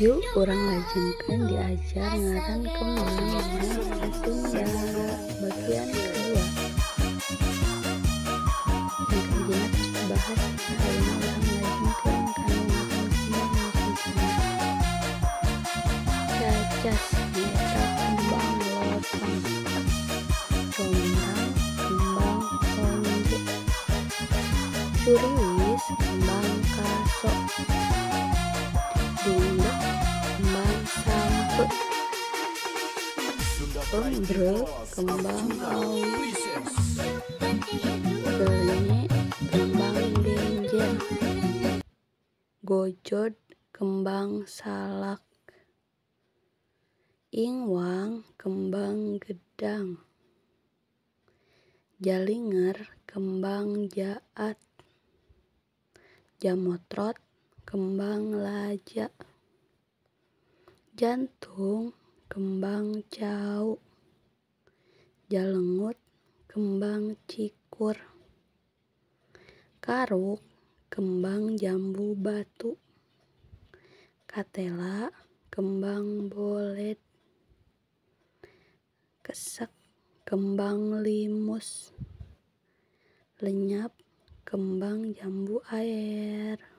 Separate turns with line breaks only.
Yuk urang lajengkeun diajar ngaran kembang dina basa Sunda. Bagian kedua. Yang kajina tos dibahas ayeuna urang lajengkeun kanu ngaran kembang basa Sunda. Cacas nyaeta kembang lolotong. Rombang kembang honje. Curiwis kembang kaso. Dindek kembang sampe. Pembreu kembang awi. Geulnye kembang genjer. Gojod kembang salak. Ingwang kembang gedang. Jalinger kembang jaat. Jamotrot kembang laja. Jantung kembang cau. Jalengut kembang cikur. Karuk kembang jambu batu. Katela kembang bolet. Kesek kembang limus. Lenyap kembang jambu air.